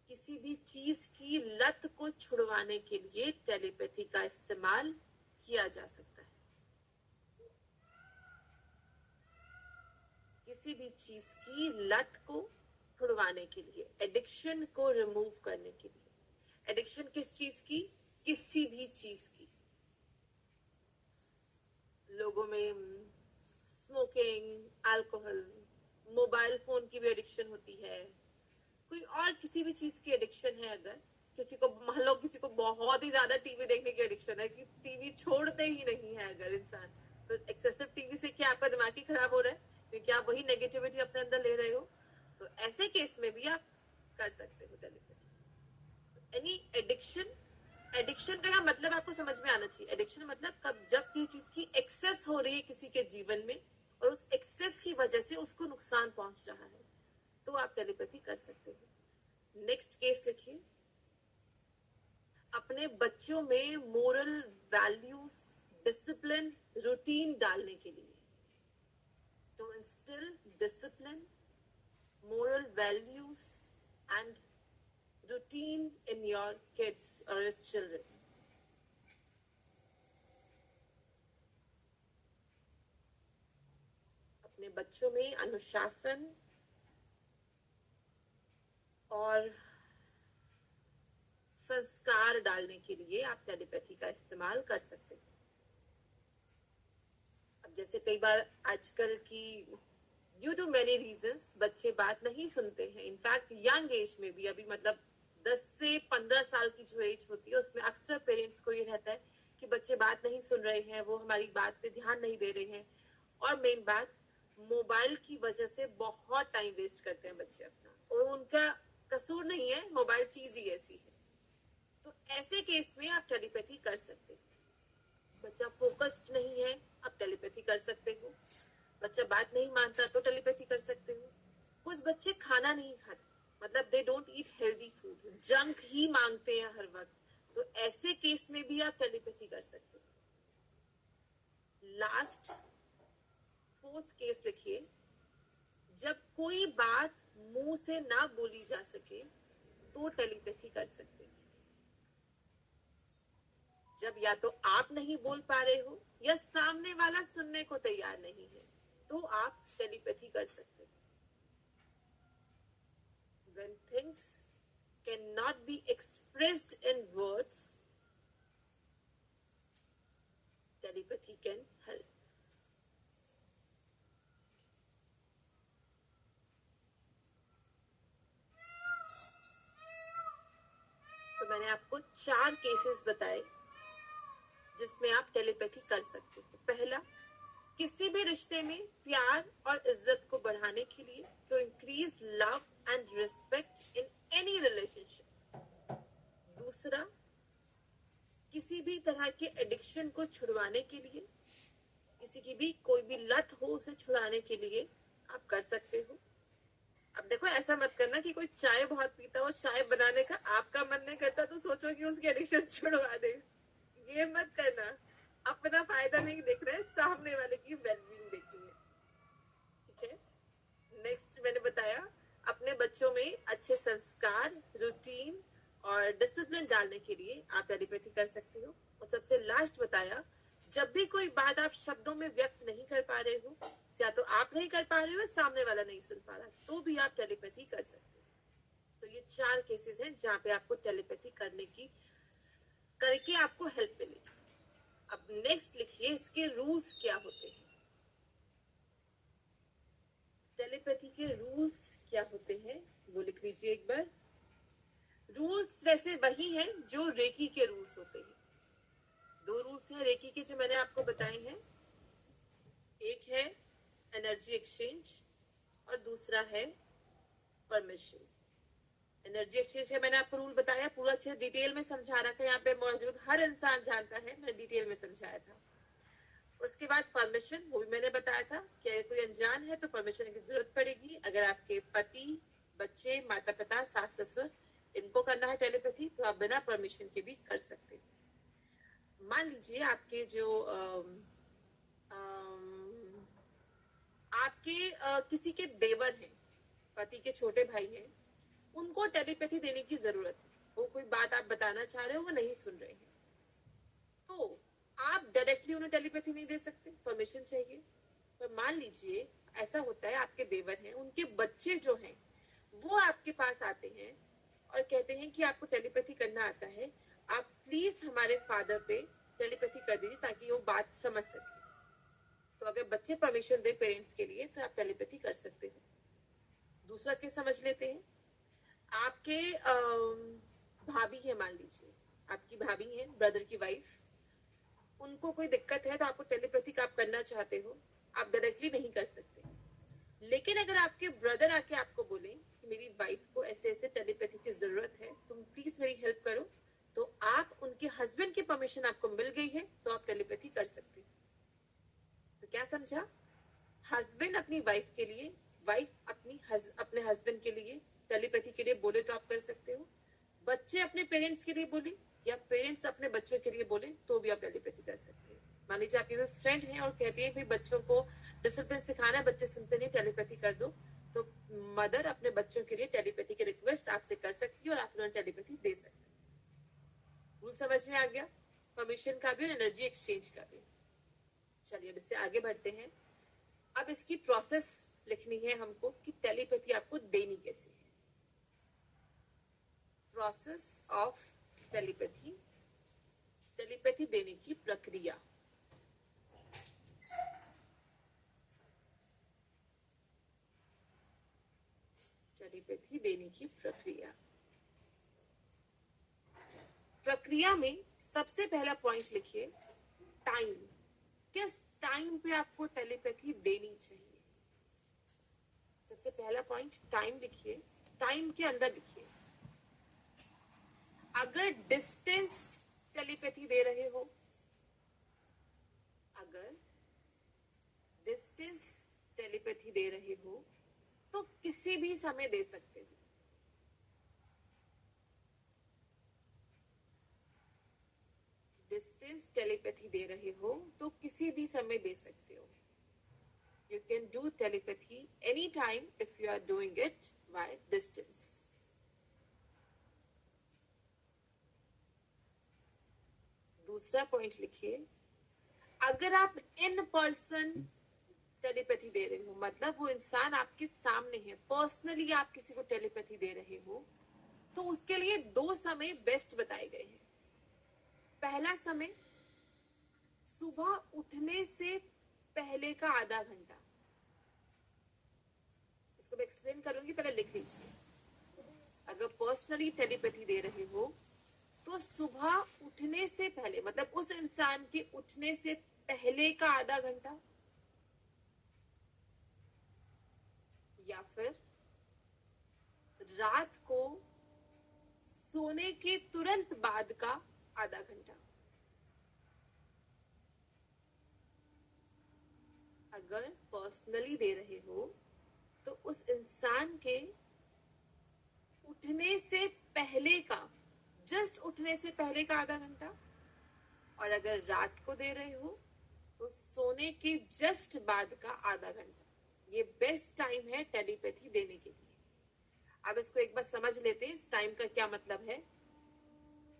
किसी भी चीज की लत को छुड़वाने के लिए टेलीपैथी का इस्तेमाल किया जा सकता है। किसी भी चीज की लत को छुड़वाने के लिए, एडिक्शन को रिमूव करने के लिए। एडिक्शन किस चीज की? किसी भी चीज की। लोगों में स्मोकिंग, अल्कोहल, मोबाइल फोन की भी एडिक्शन होती है, कोई और किसी भी चीज की एडिक्शन है। अगर किसी को, मान लो किसी को बहुत ही ज्यादा टीवी देखने की एडिक्शन है कि टीवी छोड़ते ही नहीं है अगर इंसान, तो एक्सेसिव टीवी से क्या आपका दिमाग ही खराब हो रहा है, क्योंकि आप वही नेगेटिविटी अपने अंदर ले रहे हो। तो ऐसे केस में भी आप कर सकते हो टेलीपैथी। एनी एडिक्शन, एडिक्शन का मतलब आपको समझ में आना चाहिए। एडिक्शन मतलब कब, जब किसी चीज की एक्सेस हो रही है किसी के जीवन में और उस एक्सेस की वजह से उसको नुकसान पहुंच रहा है, तो आप टेलीपैथी कर सकते हो। नेक्स्ट केस लिखिए, अपने बच्चों में मोरल वैल्यूज, डिसिप्लिन, रूटीन डालने के लिए, to instil discipline, moral values and routine in your kids or your children. अपने बच्चों में अनुशासन और संस्कार डालने के लिए आप टेलीपैथी का इस्तेमाल कर सकते हैं। अब जैसे कई बार आजकल की ड्यू टू मेनी रीजंस बच्चे बात नहीं सुनते हैं। इनफैक्ट यंग एज में भी, अभी मतलब 10 से 15 साल की जो एज होती है उसमें अक्सर पेरेंट्स को ये रहता है कि बच्चे बात नहीं सुन रहे हैं, वो हमारी बात पे ध्यान नहीं दे रहे हैं। और मेन बात, मोबाइल की वजह से बहुत टाइम वेस्ट करते हैं बच्चे अपना, और उनका कसूर नहीं है, मोबाइल चीज ही ऐसी है। तो ऐसे केस में आप टेलीपैथी कर सकते हैं। बच्चा फोकस्ड नहीं है, आप टेलीपैथी कर सकते हो। बच्चा बात नहीं मानता तो टेलीपैथी कर सकते हो। कुछ बच्चे खाना नहीं खाते, मतलब they don't eat healthy food, junk ही मांगते हैं हर वक्त, तो ऐसे केस में भी आप टेलीपैथी कर सकते हो। लास्ट फोर्थ केस लिखिए, जब कोई बात मुंह से ना बोली जा सके तो टेलीपैथी कर सकते हैं। जब या तो आप नहीं बोल पा रहे हो या सामने वाला सुनने को तैयार नहीं है, तो आप टेलीपैथी कर सकते हैं। When things cannot be expressed in words, telepathy can help. तो मैंने आपको 4 केसेस बताए जिसमें आप टेलीपैथी कर सकते हो। पहला, किसी भी रिश्ते में प्यार और इज्जत को बढ़ाने के लिए, to increase love and respect in any relationship. दूसरा, किसी भी तरह के एडिक्शन को छुड़वाने के लिए, किसी की भी कोई भी लत हो उसे छुड़ाने के लिए आप कर सकते हो। अब देखो, ऐसा मत करना कि कोई चाय बहुत पीता हो, चाय बनाने का आपका मन नहीं करता तो सोचो कि उसकी एडिक्शन छुड़वा दे। ये मत करना, अपना फायदा नहीं देख रहे, सामने वाले की वेलबींग देखनी है। ठीक है। नेक्स्ट मैंने बताया, अपने बच्चों में अच्छे संस्कार, रूटीन और डिसिप्लिन डालने के लिए आप टेलीपैथी कर सकते हो। और सबसे लास्ट बताया, जब भी कोई बात आप शब्दों में व्यक्त नहीं कर पा रहे हो, या तो आप नहीं कर पा रहे हो, सामने वाला नहीं सुन पा रहा, तो भी आप टेलीपैथी कर सकते हो। तो ये 4 केसेस हैं जहाँ पे आपको टेलीपैथी करके आपको हेल्प मिलेगी। अब नेक्स्ट लिखिए, इसके रूल्स क्या होते हैं। टेलीपैथी के रूल्स क्या होते हैं वो लिख लीजिए एक बार। रूल्स वैसे वही हैं जो रेकी के रूल्स होते हैं। 2 रूल्स हैं रेकी के जो मैंने आपको बताए हैं। एक है एनर्जी एक्सचेंज और दूसरा है परमिशन। एनर्जी एक्सचेंज है, मैंने आपको रूल बताया, पूरा अच्छे डिटेल में समझा रखा है, यहाँ पे मौजूद हर इंसान जानता है, मैंने डिटेल में समझाया था। उसके बाद परमिशन, वो भी मैंने बताया था कि अगर कोई अनजान है तो परमिशन की जरूरत पड़ेगी। अगर आपके पति, बच्चे, माता पिता, सास ससुर, इनको करना है टेलीपैथी तो आप बिना परमिशन के भी कर सकते हैं। मान लीजिए आपके जो अम, आपके किसी के देवर हैं, पति के छोटे भाई हैं, उनको टेलीपैथी देने की जरूरत है। वो कोई बात आप बताना चाह रहे हो, वो नहीं सुन रहे हैं, तो आप डायरेक्टली उन्हें टेलीपैथी नहीं दे सकते, परमिशन चाहिए। पर मान लीजिए ऐसा होता है, आपके देवर हैं, उनके बच्चे जो हैं वो आपके पास आते हैं और कहते हैं कि आपको टेलीपैथी करना आता है, आप प्लीज हमारे फादर पे टेलीपैथी कर दीजिए ताकि वो बात समझ सके। तो अगर बच्चे परमिशन दे पेरेंट्स के लिए तो आप टेलीपैथी कर सकते हो। दूसरा केस समझ लेते हैं। आपके भाभी है, मान लीजिए आपकी भाभी है, ब्रदर की वाइफ, उनको कोई दिक्कत है तो आपको टेलीपैथी आप करना चाहते हो, आप डायरेक्टली नहीं कर सकते। लेकिन अगर आपके ब्रदर आके आपको बोले कि मेरी वाइफ को ऐसे ऐसे टेलीपैथी की जरूरत है, तुम प्लीज मेरी हेल्प करो, तो आप उनके हस्बैंड की परमिशन आपको मिल गई है तो आप टेलीपैथी कर सकते हो। तो क्या समझा? हस्बैंड अपनी वाइफ के लिए, वाइफ अपने हस्बैंड के लिए टेलीपैथी के लिए बोले तो आप कर सकते हो। बच्चे अपने पेरेंट्स के लिए बोले या पेरेंट्स अपने बच्चों के लिए बोले तो भी आप टेलीपैथी कर सकते हैं। मान लीजिए आपकी कोई फ्रेंड है और कहती है कि बच्चों को डिसिप्लिन सिखाना है, बच्चे सुनते नहीं, टेलीपैथी कर दो, तो मदर अपने बच्चों के लिए टेलीपैथी की रिक्वेस्ट आपसे कर सकती है और आप उन्हें टेलीपैथी दे सकते हैं। रूल समझ में आ गया? परमिशन का भी और एनर्जी एक्सचेंज का भी। चलिए अब इससे आगे बढ़ते हैं। अब इसकी प्रोसेस लिखनी है हमको कि टेलीपैथी आपको देनी कैसे है। प्रोसेस ऑफ टेलीपैथी, टेलीपैथी देने की प्रक्रिया। टेलीपैथी देने की प्रक्रिया। प्रक्रिया में सबसे पहला पॉइंट लिखिए, टाइम। किस टाइम पे आपको टेलीपैथी देनी चाहिए? सबसे पहला पॉइंट टाइम लिखिए, टाइम के अंदर लिखिए। अगर डिस्टेंस टेलीपैथी दे रहे हो, अगर डिस्टेंस टेलीपैथी दे रहे हो तो किसी भी समय दे सकते हो। डिस्टेंस टेलीपैथी दे रहे हो तो किसी भी समय दे सकते हो। You can do telepathy anytime if you are doing it by distance. दूसरा पॉइंट लिखिए, अगर आप इन पर्सन टेलीपैथी दे रहे हो, मतलब वो इंसान आपके सामने है, पर्सनली आप किसी को टेलीपैथी दे रहे हो, तो उसके लिए 2 समय बेस्ट बताए गए हैं। पहला समय सुबह उठने से पहले का आधा घंटा। इसको मैं एक्सप्लेन करूंगी, पहले लिख लीजिए। अगर पर्सनली टेलीपैथी दे रहे हो तो सुबह उठने से पहले, मतलब उस इंसान के उठने से पहले का आधा घंटा, या फिर रात को सोने के तुरंत बाद का आधा घंटा। अगर पर्सनली दे रहे हो तो उस इंसान के उठने से पहले का, जस्ट उठने से पहले का आधा घंटा, और अगर रात को दे रहे हो तो सोने के जस्ट बाद का आधा घंटा। ये बेस्ट टाइम है टेलीपैथी देने के लिए। अब इसको एक बार समझ लेते हैं, इस टाइम का क्या मतलब है।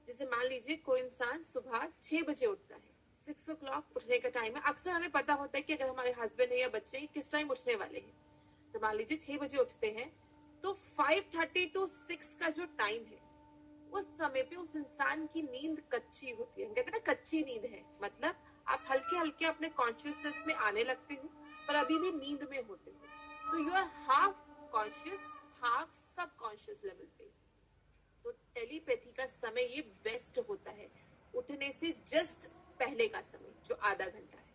जैसे मान लीजिए कोई इंसान सुबह 6 बजे उठता है, 6 o'clock उठने का टाइम है। अक्सर हमें पता होता है कि अगर हमारे हस्बैंड है या बच्चे हैं किस टाइम उठने वाले हैं, तो मान लीजिए 6 बजे उठते हैं, तो 5:30 to 6 का जो टाइम है, उस समय पे उस इंसान की नींद कच्ची होती है। हम कहते हैं ना कच्ची नींद है, मतलब आप हल्के हल्के अपने कॉन्शियसनेस में आने लगते हो पर अभी भी नींद में होते हो। तो you are half conscious half subconscious level पे। तो टेलीपैथी का समय ये बेस्ट होता है, उठने से जस्ट पहले का समय जो आधा घंटा है।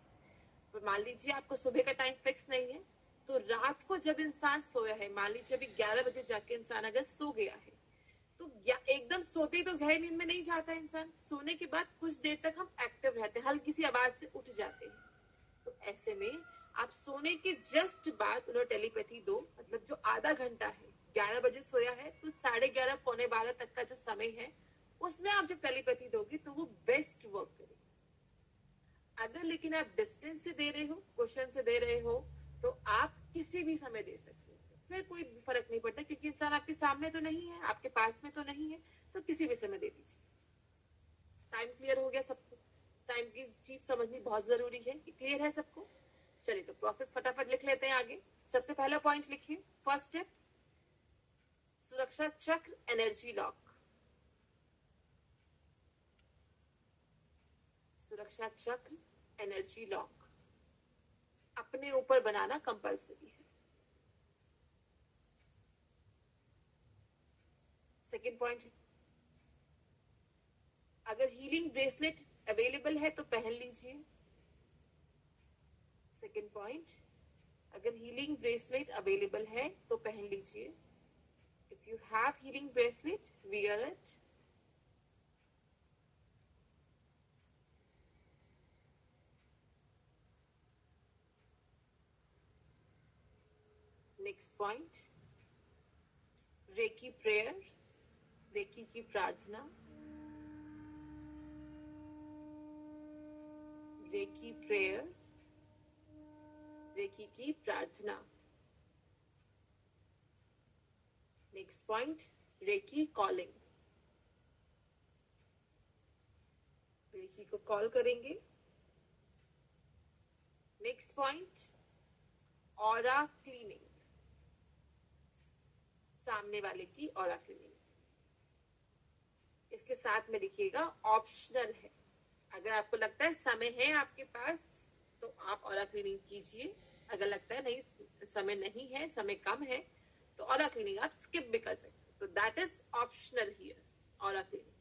तो मान लीजिए आपको सुबह का टाइम फिक्स नहीं है, तो रात को जब इंसान सोया है, मान लीजिए अभी 11 बजे जाके इंसान अगर सो गया है, तो एकदम सोते ही तो गहरी नींद में नहीं जाता इंसान। सोने के बाद कुछ देर तक हम एक्टिव रहते हैं, हल्की सी आवाज से उठ जाते हैं। तो ऐसे में आप सोने के जस्ट बाद उन्हें टेलीपैथी दो, मतलब जो आधा घंटा है, 11 बजे सोया है तो 11:30 पौने 12 तक का जो समय है उसमें आप जब टेलीपैथी दोगे तो वो बेस्ट वर्क करेगी। अगर लेकिन लेकिन आप डिस्टेंस से दे रहे हो, क्वेश्चन से दे रहे हो, तो आप किसी भी समय दे सकते हो, फिर कोई फर्क नहीं पड़ता, क्योंकि इंसान आपके सामने तो नहीं है, आपके पास में तो नहीं है, तो किसी भी समय दे दीजिए। टाइम क्लियर हो गया सबको? टाइम की चीज समझनी बहुत जरूरी है। क्लियर है सबको? चलिए तो प्रोसेस फटाफट लिख लेते हैं आगे। सबसे पहला पॉइंट लिखिए, फर्स्ट स्टेप, सुरक्षा चक्र एनर्जी लॉक। सुरक्षा चक्र एनर्जी लॉक अपने ऊपर बनाना कंपल्सरी है। सेकेंड पॉइंट, अगर हीलिंग ब्रेसलेट अवेलेबल है तो पहन लीजिए। सेकेंड पॉइंट, अगर हीलिंग ब्रेसलेट अवेलेबल है तो पहन लीजिए। If you have healing bracelet, wear it. Next point, reiki prayer, reiki की प्रार्थना। रेकी प्रेयर, रेकी की प्रार्थना। Next point, reiki calling, reiki को कॉल करेंगे। नेक्स्ट पॉइंट, ऑरा क्लीनिंग, सामने वाले की ऑरा क्लीनिंग। इसके साथ में लिखिएगा ऑप्शनल है। अगर आपको लगता है समय है आपके पास तो आप ऑरा क्लीनिंग कीजिए, अगर लगता है नहीं समय नहीं है, समय कम है, तो ऑरा क्लीनिंग आप स्किप भी कर सकते हो। तो that is optional here, aura cleaning.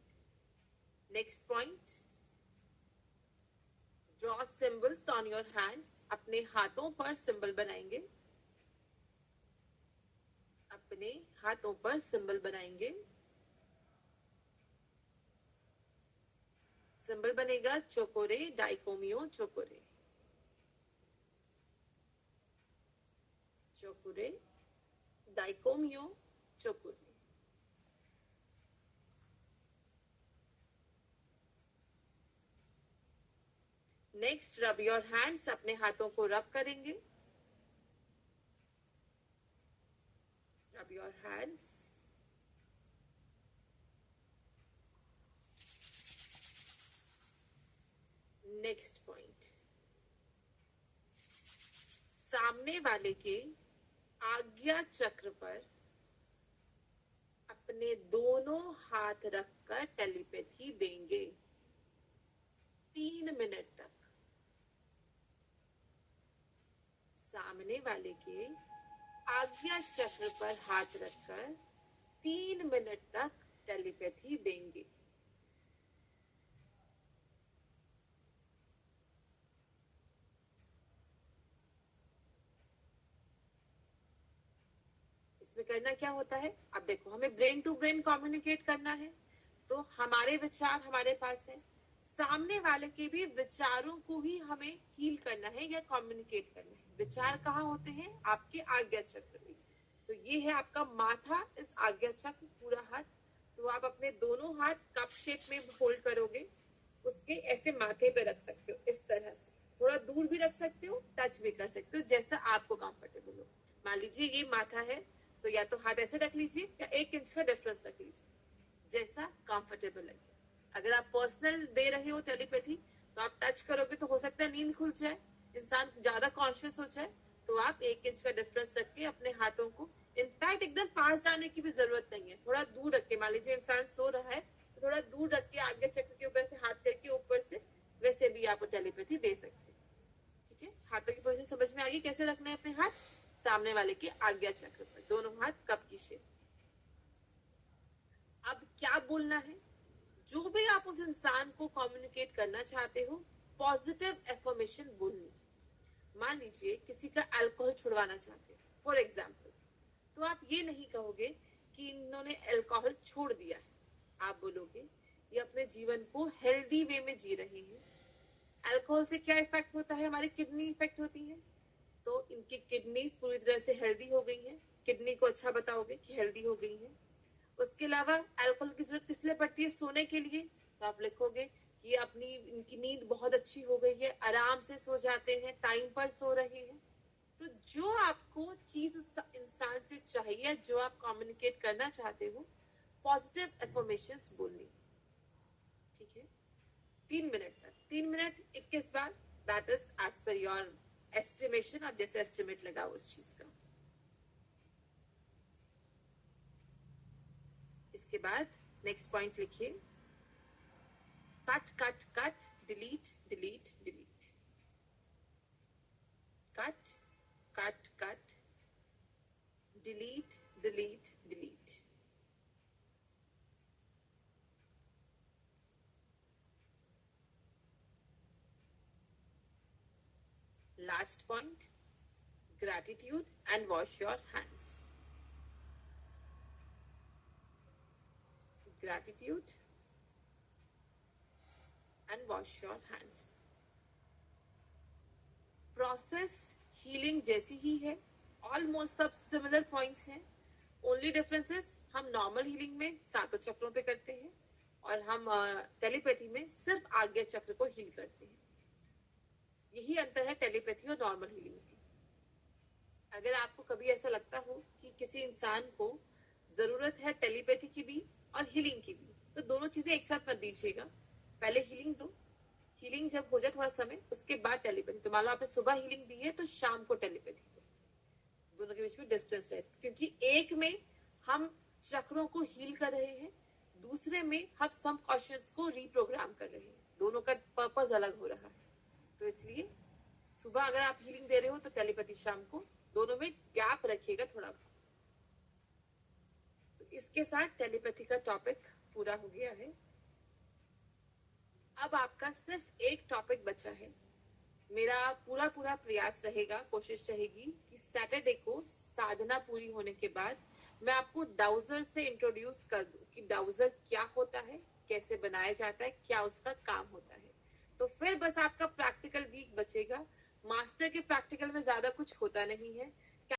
Next point, draw symbols on your hands, अपने हाथों पर सिंबल बनाएंगे। अपने हाथों पर सिंबल बनाएंगे। सिंबल बनेगा चोकोरे डाइकोमियो चोकोरे। चोकोरे डाइकोमियो चोकोरे। नेक्स्ट, रब योर हैंड्स, अपने हाथों को रब करेंगे। Rub your hands. Next point, सामने वाले के आज्ञा चक्र पर अपने दोनों हाथ रखकर टेलीपैथी देंगे 3 मिनट तक। सामने वाले के आज्ञा चक्र पर हाथ रखकर 3 मिनट तक टेलीपैथी देंगे। इसमें करना क्या होता है, अब देखो, हमें ब्रेन टू ब्रेन कम्युनिकेट करना है, तो हमारे विचार हमारे पास है, सामने वाले के भी विचारों को ही हमें हील करना है या कम्युनिकेट करना है। विचार कहाँ होते हैं? आपके आज्ञा चक्र में। तो ये है आपका माथा, इस आज्ञा चक्र, पूरा हाथ। तो आप अपने दोनों हाथ कप शेप में होल्ड करोगे, उसके ऐसे माथे पे रख सकते हो, इस तरह से। थोड़ा दूर भी रख सकते हो, टच भी कर सकते हो, जैसा आपको कंफर्टेबल हो। मान लीजिए ये माथा है, तो या तो हाथ ऐसे रख लीजिए या 1 इंच का डिफरेंस रख लीजिए, जैसा कंफर्टेबल लगे। अगर आप पर्सनल दे रहे हो टेलीपैथी, तो आप टच करोगे तो हो सकता है नींद खुल जाए, इंसान ज्यादा कॉन्शियस हो जाए, तो आप 1 इंच का डिफरेंस रख के अपने हाथों को, इनफैक्ट एकदम पास जाने की भी जरूरत नहीं है, थोड़ा दूर रख के, मान लीजिए इंसान सो रहा है तो थोड़ा दूर रख के आगे चक्र के ऊपर से हाथ करके ऊपर से, वैसे भी आप टेलीपैथी दे सकते हैं। ठीक है, हाथों की पोजीशन समझ में आ गई, कैसे रखना है अपने हाथ? सामने वाले के आज्ञा चक्र पर, दोनों हाथ कप की शेप। अब क्या बोलना है? जो भी आप उस इंसान को कम्युनिकेट करना चाहते हो, पॉजिटिव एफर्मेशन बोलनी। मान लीजिए किसी का अल्कोहल छुड़वाना चाहते हैं, फॉर एग्जाम्पल, तो आप ये नहीं कहोगे कि इन्होंने अल्कोहल छोड़ दिया है, आप बोलोगे ये अपने जीवन को हेल्दी वे में जी रहे हैं। अल्कोहल से क्या इफेक्ट होता है? हमारी किडनी इफेक्ट होती है, तो इनकी किडनी पूरी तरह से हेल्दी हो गई है। किडनी को अच्छा बताओगे कि हेल्दी हो गई है। उसके अलावा अल्कोहल की जरूरत किस लिए पड़ती है? सोने के लिए। तो आप लिखोगे ये अपनी इनकी नींद बहुत अच्छी हो गई है, आराम से सो जाते हैं, टाइम पर सो रहे हैं। तो जो आपको चीज उस इंसान से चाहिए, जो आप कम्युनिकेट करना चाहते हो, पॉजिटिव एफर्मेशंस बोलनी। ठीक है, 3 मिनट तक, 3 मिनट 21 बार, that is as per your estimation, आप जैसे एस्टिमेट लगाओ उस चीज का। इसके बाद नेक्स्ट पॉइंट लिखिए, cut cut cut, delete delete delete, cut cut cut, delete delete delete. Last point, gratitude and wash your hands. Gratitude and wash your hands. Process healing जैसी ही है, ऑलमोस्ट सब सिमिलर पॉइंट्स हैं। Only differences, हम normal healing में 7 चक्रों पे करते हैं और हम टेलीपैथी में सिर्फ आज्ञा चक्र को हील करते हैं। यही अंतर है टेलीपैथी और नॉर्मल हीलिंग में। अगर आपको कभी ऐसा लगता हो कि किसी इंसान को जरूरत है टेलीपैथी की भी और हीलिंग की भी, तो दोनों चीजें एक साथ मत दीजिएगा। पहले हीलिंग दो, हीलिंग जब हो जाए थोड़ा समय, उसके बाद टेलीपैथी। तो मान लो आपने सुबह हीलिंग दी है तो शाम को टेलीपैथी दो, दोनों के बीच में डिस्टेंस रहे। क्योंकि एक में हम चक्रों को हील कर रहे हैं, दूसरे में हम सबकॉन्शियस को रीप्रोग्राम कर रहे हैं, दोनों का पर्पस अलग हो रहा है। तो इसलिए सुबह अगर आप हीलिंग दे रहे हो तो टेलीपैथी शाम को, दोनों में गैप रखिएगा थोड़ा। तो इसके साथ टेलीपैथी का टॉपिक पूरा हो गया है। अब आपका सिर्फ एक टॉपिक बचा है। मेरा पूरा प्रयास रहेगा, कोशिश रहेगी कि सैटरडे को साधना पूरी होने के बाद मैं आपको डाउजर से इंट्रोड्यूस कर दूं कि डाउजर क्या होता है, कैसे बनाया जाता है, क्या उसका काम होता है। तो फिर बस आपका प्रैक्टिकल वीक बचेगा। मास्टर के प्रैक्टिकल में ज्यादा कुछ होता नहीं है,